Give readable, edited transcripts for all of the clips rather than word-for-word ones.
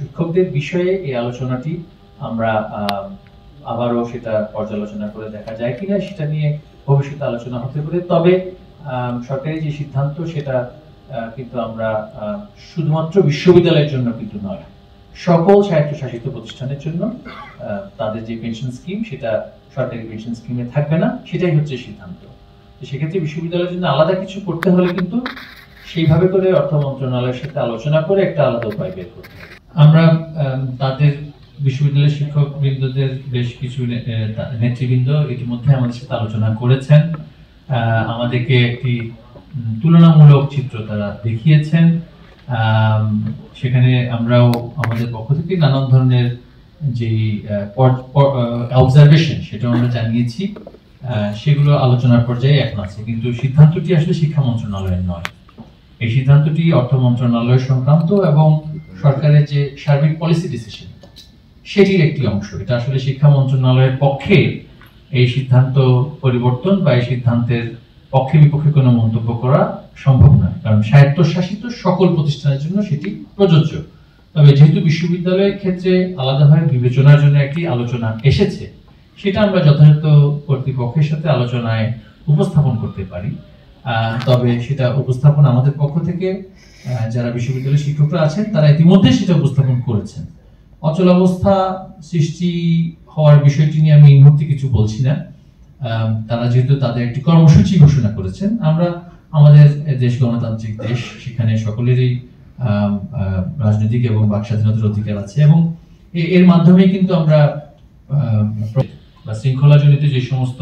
শিক্ষকদের বিষয়ে এই আলোচনাটি আমরা আবারও সেটা পর্যালোচনা করে দেখা যায় কিনা সেটা নিয়ে ভবিষ্যতে আলোচনা হতে পারে। তবে সরকারি যে সিদ্ধান্ত সেটা কিন্তু আমরা শুধুমাত্র বিশ্ববিদ্যালয়ের জন্য কিন্তু নয়, সকল স্বায়ত্তশাসিত প্রতিষ্ঠানের জন্য তাদের যে পেনশন স্কিম সেটা সরকারি পেনশন স্কিমে থাকবে না, সেটাই হচ্ছে সিদ্ধান্ত। সেক্ষেত্রে বিশ্ববিদ্যালয়ের জন্য আলাদা কিছু করতে হলে কিন্তু সেইভাবে করে অর্থ মন্ত্রণালয়ের সাথে আলোচনা করে একটা আলাদা উপায় বের করতে হবে। আমরা তাদের বিশ্ববিদ্যালয়ের শিক্ষক বৃন্দদের বেশ কিছু নেতৃবৃন্দ ইতিমধ্যে আমাদের সাথে আলোচনা করেছেন, আমাদেরকে একটি তুলনামূলক চিত্র তারা দেখিয়েছেন। সেখানে আমরাও আমাদের পক্ষ থেকে নানান ধরনের যে অবজারভেশন সেটা আমরা জানিয়েছি, সেগুলো আলোচনার পর্যায়ে এখন আছে। কিন্তু সিদ্ধান্তটি আসলে শিক্ষা মন্ত্রণালয়ের নয়, এই সিদ্ধান্তটি অর্থ মন্ত্রণালয় সংক্রান্ত এবং সরকারের যে সার্বিক পলিসি ডিসিশন সেটির একটি অংশ। এটা আসলে শিক্ষা মন্ত্রণালয়ের পক্ষে এই সিদ্ধান্ত পরিবর্তন বা এই সিদ্ধান্তের পক্ষে বিপক্ষে কোনো মন্তব্য করা সম্ভব নয়, কারণ স্বায়ত্তশাসিত সকল প্রতিষ্ঠানের জন্য সেটি প্রযোজ্য। তবে যেহেতু বিশ্ববিদ্যালয়ের ক্ষেত্রে আলাদাভাবে বিবেচনার জন্য একটি আলোচনা এসেছে, সেটা আমরা যথাযথ কর্তৃপক্ষের সাথে আলোচনায় উপস্থাপন করতে পারি। তবে সেটা উপস্থাপন আমাদের পক্ষ থেকে যারা বিশ্ববিদ্যালয়ের শিক্ষকরা আছেন তারা ইতিমধ্যে সেটা উপস্থাপন করেছেন। অচলাবস্থা সৃষ্টি হওয়ার বিষয়টি নিয়ে আমি এই মুহূর্তে কিছু বলছি না। তারা যেহেতু তাদের একটি কর্মসূচি ঘোষণা করেছেন, আমরা আমাদের দেশ গণতান্ত্রিক দেশ, সেখানে সকলেরই রাজনৈতিক এবং বাক স্বাধীনতার অধিকার আছে এবং এর মাধ্যমে কিন্তু আমরা শৃঙ্খলাজনিত যে সমস্ত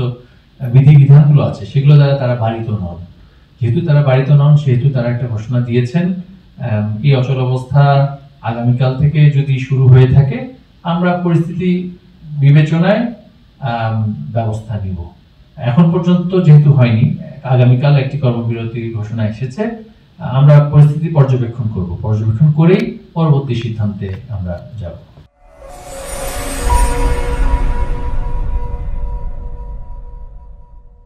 বিধিবিধানগুলো আছে সেগুলো দ্বারা তারা বাড়িত নন। যেহেতু তারা বাড়িত নন সেহেতু তারা একটা ঘোষণা দিয়েছেন। এই অচলাবস্থা আগামীকাল থেকে যদি শুরু হয়ে থাকে, আমরা পরিস্থিতি বিবেচনায় ব্যবস্থা নিব। এখন পর্যন্ত যেহেতু হয়নি, আগামীকাল একটি কর্মবিরতির ঘোষণা এসেছে, আমরা পরিস্থিতি পর্যবেক্ষণ করব, পর্যবেক্ষণ করেই পরবর্তী সিদ্ধান্তে আমরা যাব।